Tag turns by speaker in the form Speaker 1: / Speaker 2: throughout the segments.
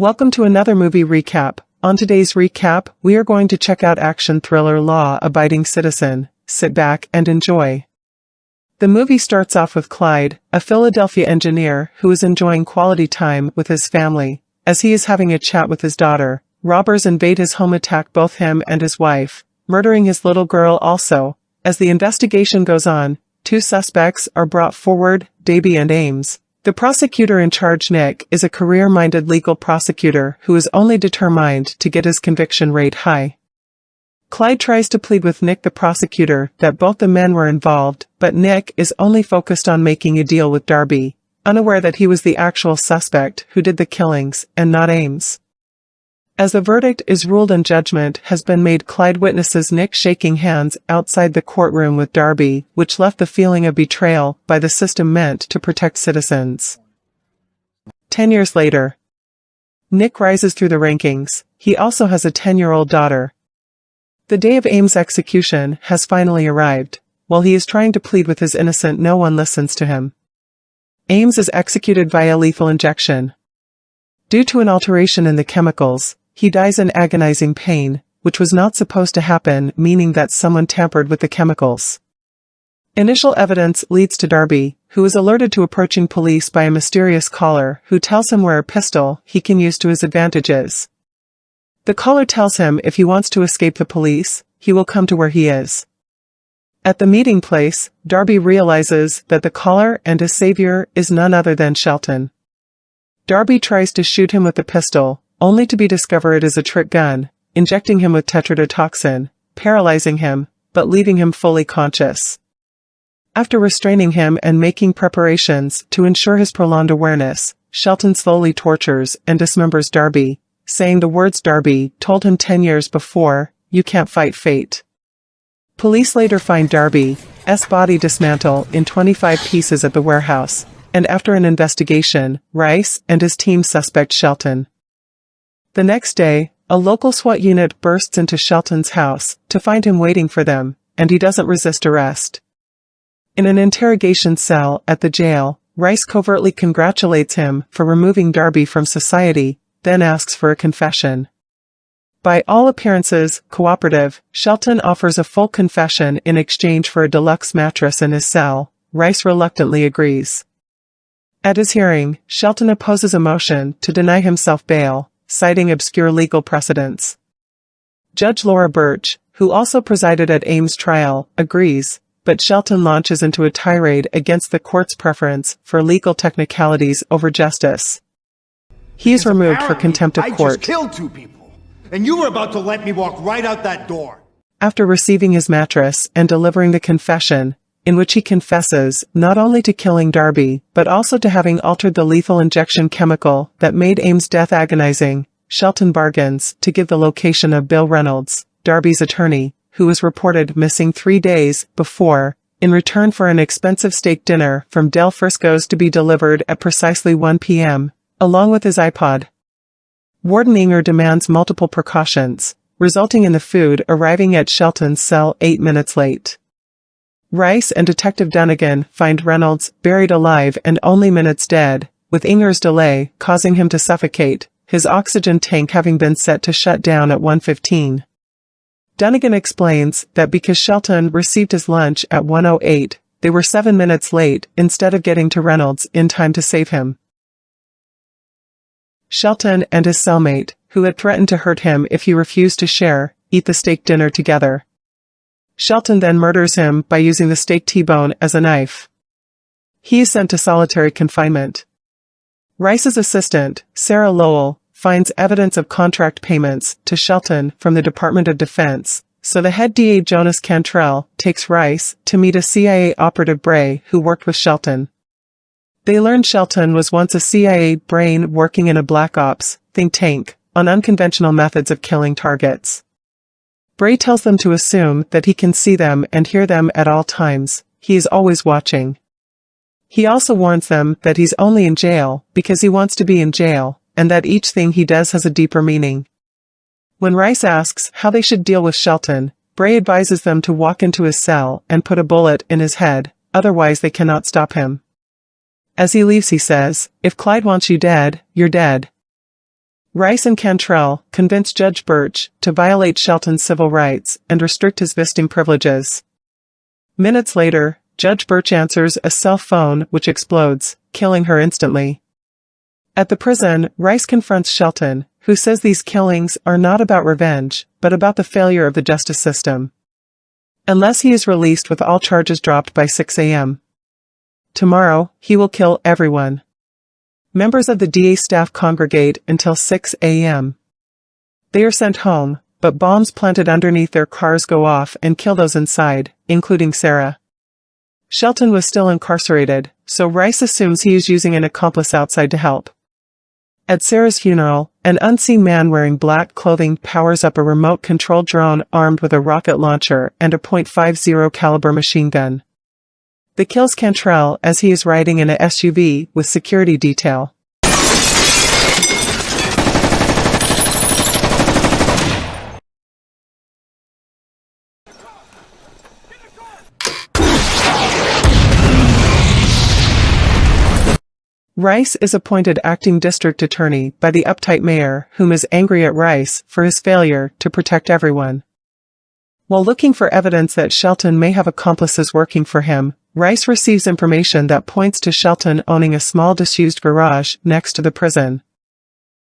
Speaker 1: Welcome to another movie recap. On today's recap, we are going to check out action thriller Law-Abiding Citizen. Sit back and enjoy. The movie starts off with Clyde, a Philadelphia engineer who is enjoying quality time with his family. As he is having a chat with his daughter, robbers invade his home, attack both him and his wife, murdering his little girl also. As the investigation goes on, two suspects are brought forward, Darby and Ames. The prosecutor in charge, Nick, is a career-minded legal prosecutor who is only determined to get his conviction rate high. Clyde tries to plead with Nick, the prosecutor, that both the men were involved, but Nick is only focused on making a deal with Darby, unaware that he was the actual suspect who did the killings, and not Ames. As the verdict is ruled and judgment has been made, Clyde witnesses Nick shaking hands outside the courtroom with Darby, which left the feeling of betrayal by the system meant to protect citizens. 10 years later, Nick rises through the rankings. He also has a 10-year-old daughter. The day of Ames' execution has finally arrived. While he is trying to plead with his innocence, no one listens to him. Ames is executed via lethal injection. Due to an alteration in the chemicals, he dies in agonizing pain, which was not supposed to happen, meaning that someone tampered with the chemicals. Initial evidence leads to Darby, who is alerted to approaching police by a mysterious caller who tells him where a pistol he can use to his advantages. The caller tells him if he wants to escape the police, he will come to where he is. At the meeting place, Darby realizes that the caller and his savior is none other than Shelton. Darby tries to shoot him with the pistol, only to be discovered it is a trick gun, injecting him with tetrodotoxin, paralyzing him, but leaving him fully conscious. After restraining him and making preparations to ensure his prolonged awareness, Shelton slowly tortures and dismembers Darby, saying the words Darby told him 10 years before, "You can't fight fate." Police later find Darby's body dismantled in 25 pieces at the warehouse, and after an investigation, Rice and his team suspect Shelton. The next day, a local SWAT unit bursts into Shelton's house to find him waiting for them, and he doesn't resist arrest. In an interrogation cell at the jail, Rice covertly congratulates him for removing Darby from society, then asks for a confession. By all appearances cooperative, Shelton offers a full confession in exchange for a deluxe mattress in his cell. Rice reluctantly agrees. At his hearing, Shelton opposes a motion to deny himself bail, citing obscure legal precedents. Judge Laura Birch, who also presided at Ames' trial, agrees, but Shelton launches into a tirade against the court's preference for legal technicalities over justice. He is removed for contempt of court.
Speaker 2: I just killed two people, and you were about to let me walk right out that door.
Speaker 1: After receiving his mattress and delivering the confession, in which he confesses not only to killing Darby, but also to having altered the lethal injection chemical that made Ames' death agonizing, Shelton bargains to give the location of Bill Reynolds, Darby's attorney, who was reported missing 3 days before, in return for an expensive steak dinner from Del Frisco's to be delivered at precisely 1 p.m., along with his iPod. Warden Inger demands multiple precautions, resulting in the food arriving at Shelton's cell 8 minutes late. Rice and Detective Dunnigan find Reynolds buried alive and only minutes dead, with Inger's delay causing him to suffocate, his oxygen tank having been set to shut down at 1:15. Dunnigan explains that because Shelton received his lunch at 1:08, they were 7 minutes late instead of getting to Reynolds in time to save him. Shelton and his cellmate, who had threatened to hurt him if he refused to share, eat the steak dinner together. Shelton then murders him by using the steak T-bone as a knife. He is sent to solitary confinement. Rice's assistant, Sarah Lowell, finds evidence of contract payments to Shelton from the Department of Defense, so the head DA Jonas Cantrell takes Rice to meet a CIA operative Bray who worked with Shelton. They learn Shelton was once a CIA brain working in a black ops think tank on unconventional methods of killing targets. Bray tells them to assume that he can see them and hear them at all times. He is always watching. He also warns them that he's only in jail because he wants to be in jail, and that each thing he does has a deeper meaning. When Rice asks how they should deal with Shelton, Bray advises them to walk into his cell and put a bullet in his head, otherwise they cannot stop him. As he leaves he says, "If Clyde wants you dead, you're dead." Rice and Cantrell convince Judge Birch to violate Shelton's civil rights and restrict his visiting privileges. Minutes later, Judge Birch answers a cell phone which explodes, killing her instantly. At the prison, Rice confronts Shelton, who says these killings are not about revenge, but about the failure of the justice system. Unless he is released with all charges dropped by 6 a.m. tomorrow, he will kill everyone. Members of the DA staff congregate until 6 a.m. They are sent home, but bombs planted underneath their cars go off and kill those inside, including Sarah. Shelton was still incarcerated, so Rice assumes he is using an accomplice outside to help. At Sarah's funeral, an unseen man wearing black clothing powers up a remote-controlled drone armed with a rocket launcher and a .50 caliber machine gun. They kills Cantrell as he is riding in a SUV with security detail. Rice is appointed acting district attorney by the uptight mayor, whom is angry at Rice for his failure to protect everyone. While looking for evidence that Shelton may have accomplices working for him, Rice receives information that points to Shelton owning a small disused garage next to the prison.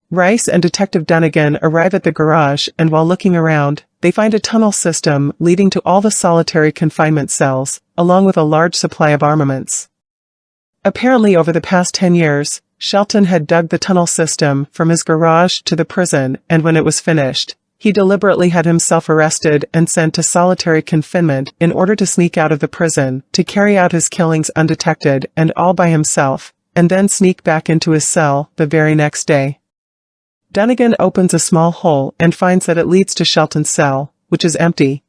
Speaker 1: Rice and Detective Dunnigan arrive at the garage, and while looking around, they find a tunnel system leading to all the solitary confinement cells, along with a large supply of armaments. Apparently over the past 10 years, Shelton had dug the tunnel system from his garage to the prison, and when it was finished, he deliberately had himself arrested and sent to solitary confinement in order to sneak out of the prison, to carry out his killings undetected and all by himself, and then sneak back into his cell the very next day. Dunnigan opens a small hole and finds that it leads to Shelton's cell, which is empty.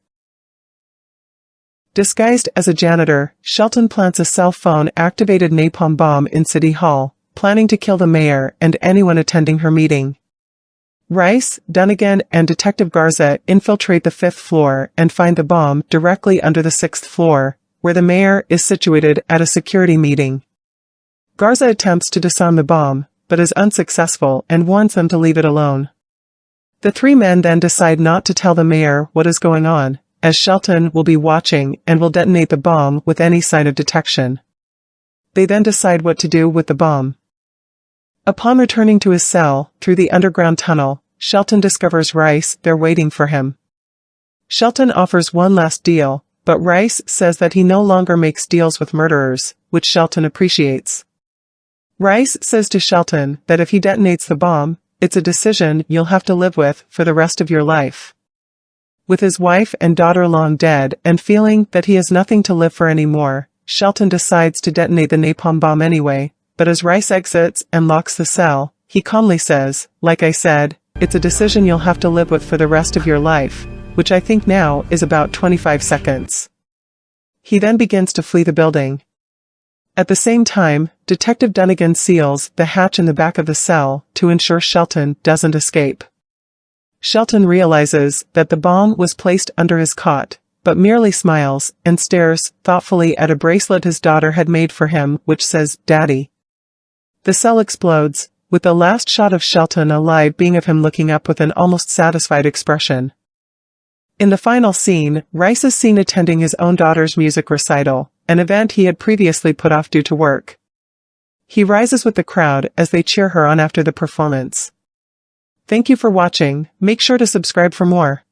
Speaker 1: Disguised as a janitor, Shelton plants a cell phone-activated napalm bomb in City Hall, planning to kill the mayor and anyone attending her meeting. Rice, Dunnigan, and Detective Garza infiltrate the 5th floor and find the bomb directly under the 6th floor, where the mayor is situated at a security meeting. Garza attempts to disarm the bomb, but is unsuccessful and warns them to leave it alone. The three men then decide not to tell the mayor what is going on, as Shelton will be watching and will detonate the bomb with any sign of detection. They then decide what to do with the bomb. Upon returning to his cell, through the underground tunnel, Shelton discovers Rice there waiting for him. Shelton offers one last deal, but Rice says that he no longer makes deals with murderers, which Shelton appreciates. Rice says to Shelton that if he detonates the bomb, it's a decision you'll have to live with for the rest of your life. With his wife and daughter long dead and feeling that he has nothing to live for anymore, Shelton decides to detonate the napalm bomb anyway, but as Rice exits and locks the cell, he calmly says, "Like I said, it's a decision you'll have to live with for the rest of your life," which I think now is about 25 seconds. He then begins to flee the building. At the same time, Detective Dunnigan seals the hatch in the back of the cell to ensure Shelton doesn't escape. Shelton realizes that the bomb was placed under his cot, but merely smiles and stares thoughtfully at a bracelet his daughter had made for him which says, "Daddy." The cell explodes, with the last shot of Shelton alive being of him looking up with an almost satisfied expression. In the final scene, Rice is seen attending his own daughter's music recital, an event he had previously put off due to work. He rises with the crowd as they cheer her on after the performance. Thank you for watching. Make sure to subscribe for more.